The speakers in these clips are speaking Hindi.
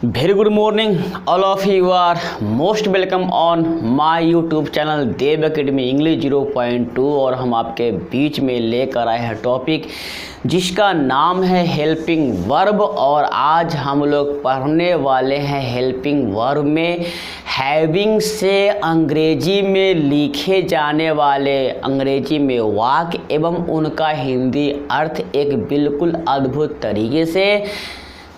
Very good morning, all of you are most welcome on my YouTube channel Dev academy English 0.2। और हम आपके बीच में लेकर आए हैं टॉपिक जिसका नाम है हेल्पिंग वर्ब। और आज हम लोग पढ़ने वाले हैं हेल्पिंग वर्ब में हैविंग से अंग्रेजी में लिखे जाने वाले अंग्रेजी में वाक्य एवं उनका हिंदी अर्थ एक बिल्कुल अद्भुत तरीके से।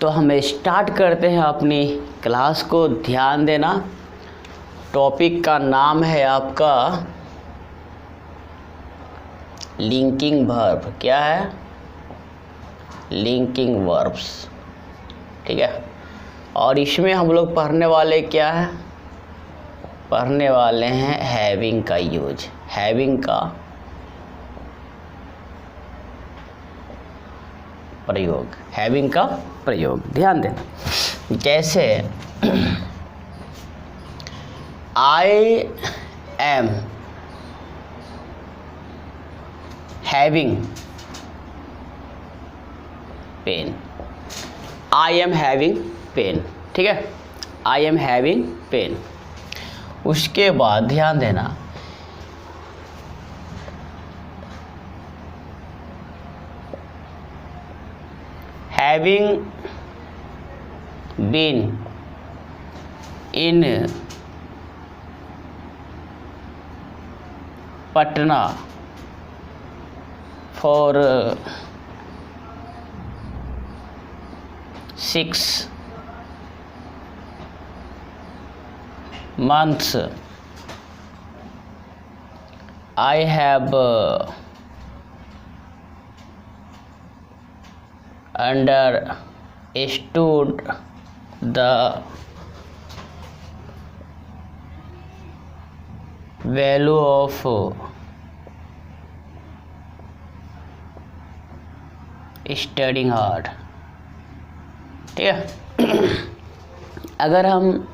तो हम स्टार्ट करते हैं अपनी क्लास को, ध्यान देना। टॉपिक का नाम है आपका लिंकिंग वर्ब। क्या है? लिंकिंग वर्ब्स, ठीक है। और इसमें हम लोग पढ़ने वाले क्या है? पढ़ने वाले हैं हैविंग का यूज, हैविंग का प्रयोग, हैविंग का प्रयोग। ध्यान देना, जैसे I am having pain, I am having pain, ठीक है। I am having pain. उसके बाद ध्यान देना, having been in Patna for 6 months, I have understood the value of studying hard, ठीक है। अगर हम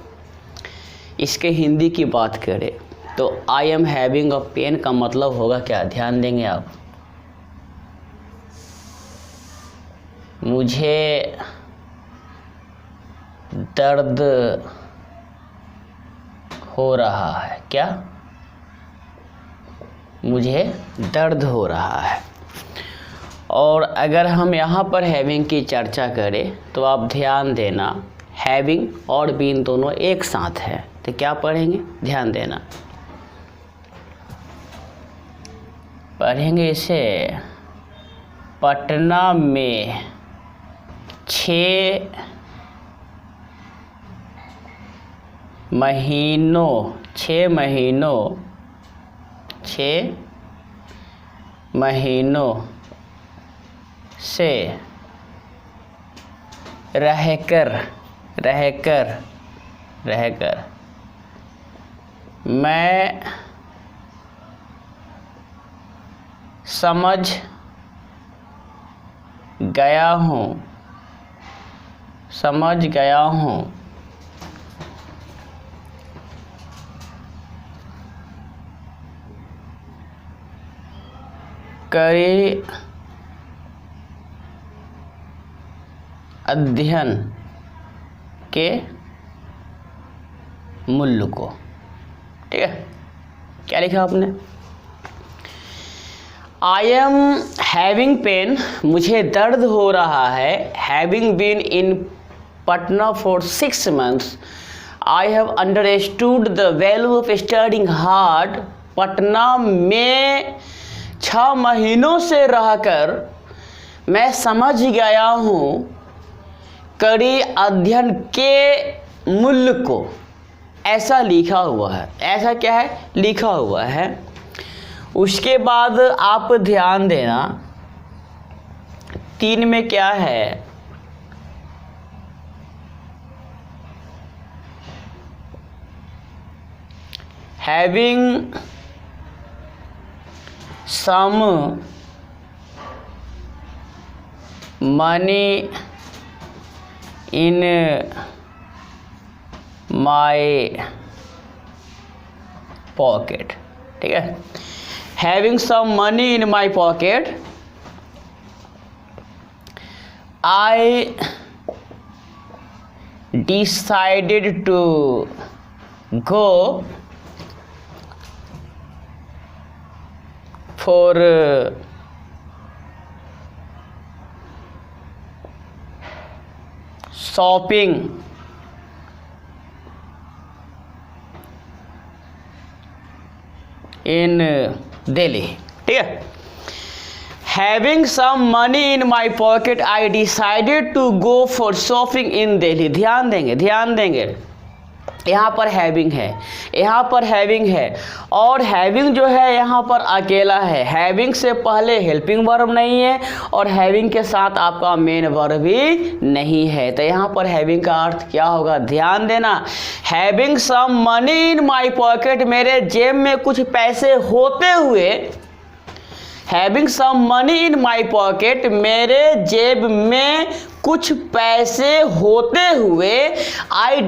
इसके हिंदी की बात करें तो I am having a pain का मतलब होगा क्या? ध्यान देंगे आप। मुझे दर्द हो रहा है। क्या? मुझे दर्द हो रहा है। और अगर हम यहाँ पर हैविंग की चर्चा करें तो आप ध्यान देना, हैविंग और बीन दोनों एक साथ है तो क्या पढ़ेंगे? ध्यान देना, पढ़ेंगे इसे पटना में 6 महीनों से रहकर मैं समझ गया हूँ कड़ी अध्ययन के मूल्य को, ठीक है। क्या लिखा आपने? आई एम हैविंग पेन, मुझे दर्द हो रहा है। Having been in Patna for 6 months, I have understood the value of studying hard. Patna में 6 महीनों से रहकर मैं समझ गया हूँ कड़ी अध्ययन के मूल्य को। ऐसा लिखा हुआ है, ऐसा क्या है? लिखा हुआ है। उसके बाद आप ध्यान देना, 3 में क्या है? Having some money in my pocket, ठीक है। Having some money in my pocket, I decided to go for shopping in Delhi। ठीक है, Having some money in my pocket, I decided to go for shopping in Delhi। ध्यान देंगे, यहाँ पर हैविंग है, यहाँ पर हैविंग है, और हैविंग जो है यहाँ पर अकेला है। हैविंग से पहले हेल्पिंग वर्ब नहीं है और हैविंग के साथ आपका मेन वर्ब भी नहीं है। तो यहाँ पर हैविंग का अर्थ क्या होगा, ध्यान देना। Having some money in my pocket, मेरे जेब में कुछ पैसे होते हुए। Having some money in my pocket, मेरे जेब में कुछ पैसे होते हुए। आई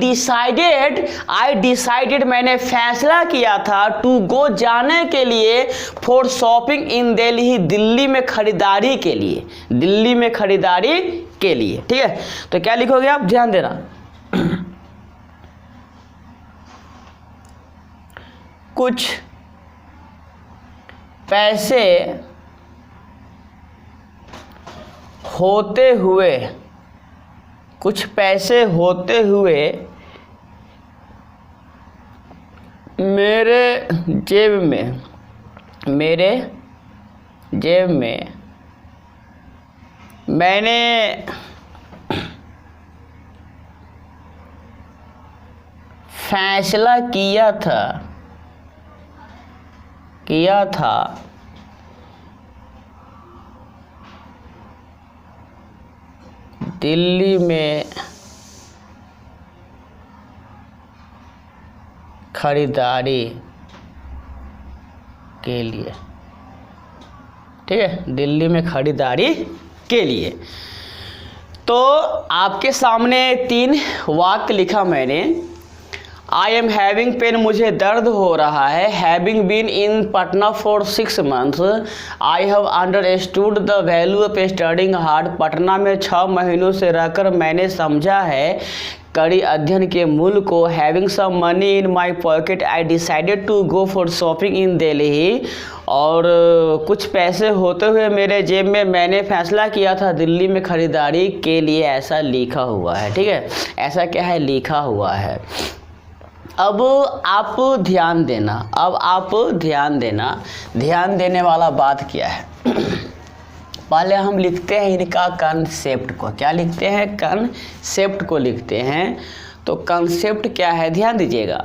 डिसाइडेड मैंने फैसला किया था, टू गो जाने के लिए, for shopping in Delhi, Delhi में खरीदारी के लिए, दिल्ली में खरीदारी के लिए। ठीक है, तो क्या लिखोगे आप, ध्यान देना। कुछ पैसे होते हुए, कुछ पैसे होते हुए मेरे जेब में, मेरे जेब में मैंने फैसला किया था दिल्ली में खरीदारी के लिए। ठीक है, दिल्ली में खरीदारी के लिए। तो आपके सामने 3 वाक्य लिखा मैंने। आई एम हैविंग पेन, मुझे दर्द हो रहा है। Having been in Patna for 6 months, I have understood the value of studying hard, Patna में 6 महीनों से रहकर मैंने समझा है कड़ी अध्ययन के मूल को। Having some money in my pocket, I decided to go for shopping in Delhi, और कुछ पैसे होते हुए मेरे जेब में मैंने फैसला किया था दिल्ली में खरीदारी के लिए। ऐसा लिखा हुआ है। ठीक है, ऐसा क्या है, लिखा हुआ है। अब आप ध्यान देना, ध्यान देने वाला बात क्या है। पहले हम लिखते हैं इनका कंसेप्ट को। क्या लिखते हैं, कंसेप्ट को लिखते हैं। तो कंसेप्ट क्या है, ध्यान दीजिएगा।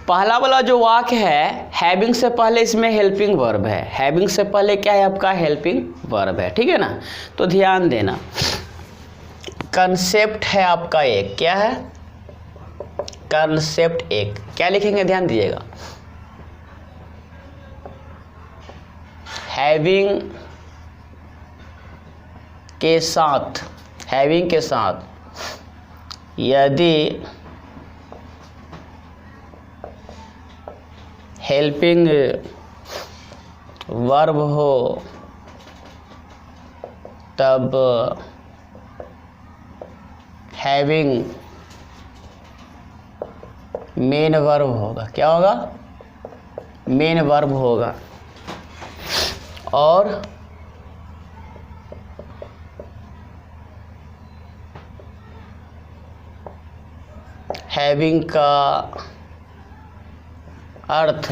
पहला वाला जो वाक्य है, हैविंग से पहले इसमें हेल्पिंग वर्ब है। हैविंग से पहले क्या है आपका, हेल्पिंग वर्ब है। ठीक है ना, तो ध्यान देना। कंसेप्ट है आपका एक, क्या है, कंसेप्ट एक। क्या लिखेंगे, ध्यान दीजिएगा। हैविंग के साथ, हैविंग के साथ यदि हेल्पिंग वर्ब हो तब हैविंग मेन वर्ब होगा। क्या होगा, मेन वर्ब होगा। और हैविंग का अर्थ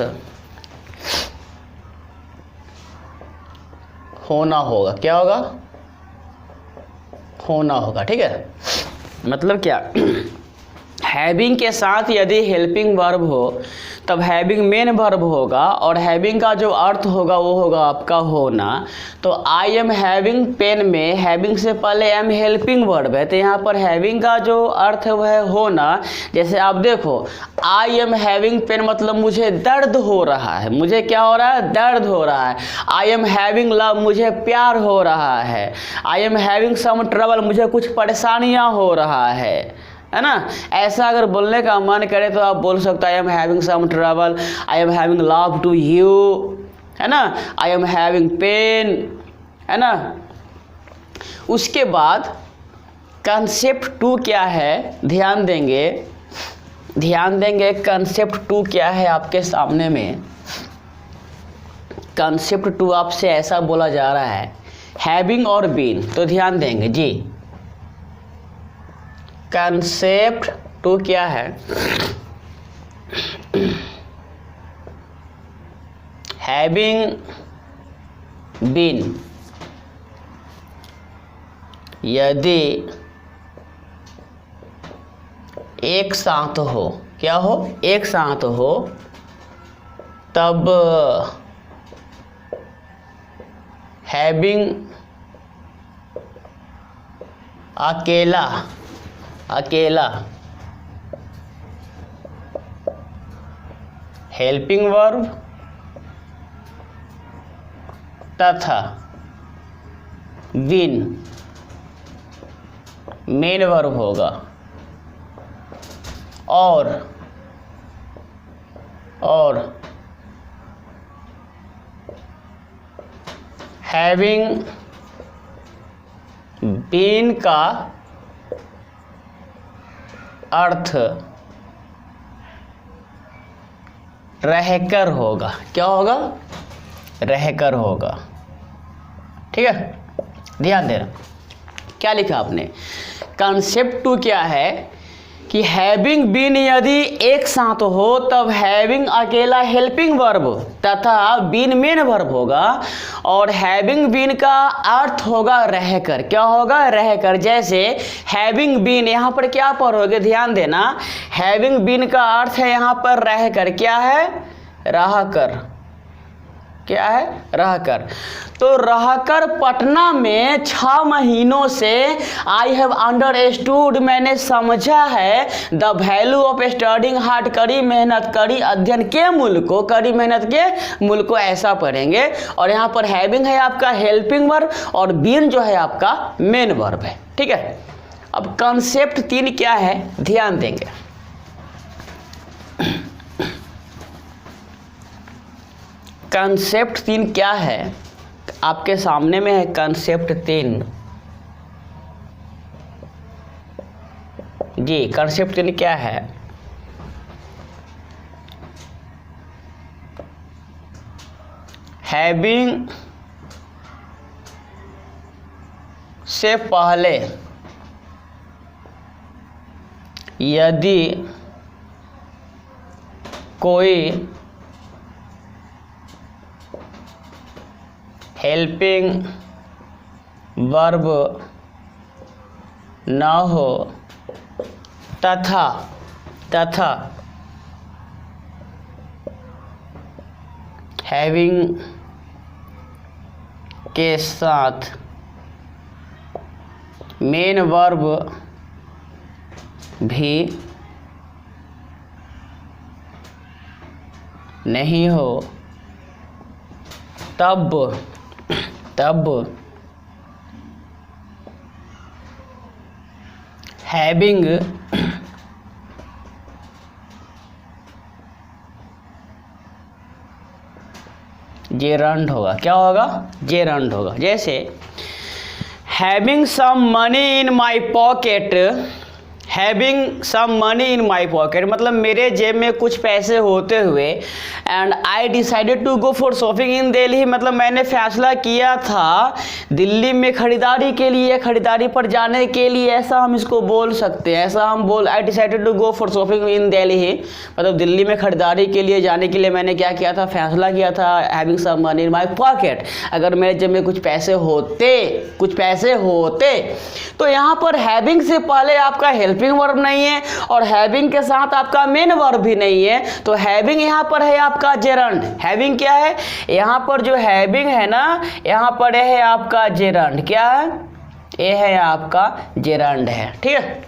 होना होगा। क्या होगा, होना होगा। ठीक है, मतलब क्या, हैविंग के साथ यदि हेल्पिंग वर्ब हो तब हैविंग मेन वर्ब होगा, और हैविंग का जो अर्थ होगा वो होगा आपका होना। तो आई एम हैविंग पेन में हैविंग से पहले एम हेल्पिंग वर्ब है, तो यहाँ पर हैविंग का जो अर्थ है वह है होना। जैसे आप देखो, आई एम हैविंग पेन मतलब मुझे दर्द हो रहा है। मुझे क्या हो रहा है, दर्द हो रहा है। आई एम हैविंग लव, मुझे प्यार हो रहा है। I am having some trouble, मुझे कुछ परेशानियाँ हो रहा है ना। ऐसा अगर बोलने का मन करे तो आप बोल सकते हैं I am having some trouble, I am having love to you, है ना, आई एम हैविंग पेन, है ना। उसके बाद कंसेप्ट टू क्या है, ध्यान देंगे, कंसेप्ट टू क्या है आपके सामने में। कंसेप्ट टू आपसे ऐसा बोला जा रहा है, हैविंग और बीन, तो ध्यान देंगे जी। कंसेप्ट टू क्या है, हैविंग बीन, यदि एक साथ हो, क्या हो, एक साथ हो, तब हैविंग अकेला, हेल्पिंग वर्ब तथा बीन मेन वर्ब होगा, और हैविंग बीन का अर्थ रहकर होगा, क्या होगा, रहकर होगा। ठीक है, ध्यान देना क्या लिखा आपने। कंसेप्ट टू क्या है कि हैविंग बीन यदि एक साथ हो तब हैविंग अकेला हेल्पिंग वर्ब तथा बीन मेन वर्ब होगा, और हैविंग बीन का अर्थ होगा रहकर, क्या होगा, रहकर। जैसे हैविंग बीन यहाँ पर क्या पढ़ोगे, ध्यान देना, हैविंग बीन का अर्थ है यहाँ पर रहकर, क्या है, रहकर, क्या है, रहकर। तो रहकर पटना में 6 महीनों से आई हैव अंडरस्टूड, मैंने समझा है, the value of studying hard, कड़ी मेहनत, कड़ी अध्ययन के मूल्य को, कड़ी मेहनत के मूल्य को, ऐसा पढ़ेंगे। और यहाँ पर हैविंग है आपका हेल्पिंग वर्ब और बीन जो है आपका मेन वर्ब है। ठीक है, अब कंसेप्ट 3 क्या है, ध्यान देंगे। कंसेप्ट 3 क्या है आपके सामने में है, कंसेप्ट 3 जी। कंसेप्ट 3 क्या है, हैविंग से पहले यदि कोई हेल्पिंग वर्ब न हो तथा हैविंग के साथ मेन वर्ब भी नहीं हो, तब हैविंग जेरंड होगा, क्या होगा, जेरंड होगा। जैसे having some money in my pocket, having some money in my pocket मतलब मेरे जेब में कुछ पैसे होते हुए, and I decided to go for shopping in Delhi, मतलब मैंने फैसला किया था दिल्ली में खरीदारी के लिए, खरीदारी पर जाने के लिए, ऐसा हम इसको बोल सकते हैं। ऐसा हम बोल, I decided to go for shopping in Delhi, मतलब दिल्ली में खरीदारी के लिए जाने के लिए मैंने क्या किया था, फैसला किया था। Having some money in my pocket, अगर मेरे जेब में कुछ पैसे होते तो यहाँ पर हैविंग से पहले आपका हेल्पिंग वर्ब नहीं है और हैविंग के साथ आपका मेन वर्ब भी नहीं है, तो हैविंग यहाँ पर है आपका जेरंड। हैविंग क्या है, यहाँ पर जो हैविंग है ना, यहाँ पर है आपका जेरंड, क्या है, ये है आपका जेरंड है। ठीक है,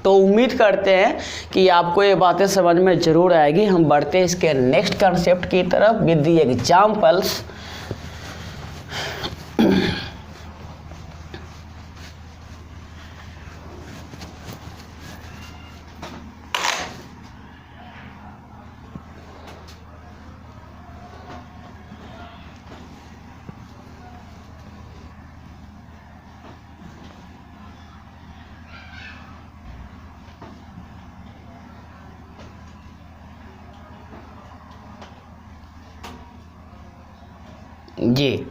तो उम्मीद करते हैं कि आपको ये बातें समझ में जरूर आएगी। हम बढ़ते हैं इसके नेक्स्ट कॉन्सेप्ट की तरफ विद द एग्जाम्पल्स। जी।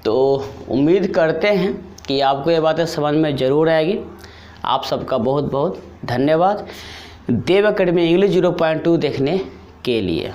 तो उम्मीद करते हैं कि आपको ये बातें समझ में ज़रूर आएगी। आप सबका बहुत बहुत धन्यवाद देव एकेडमी इंग्लिश 0.2 देखने के लिए।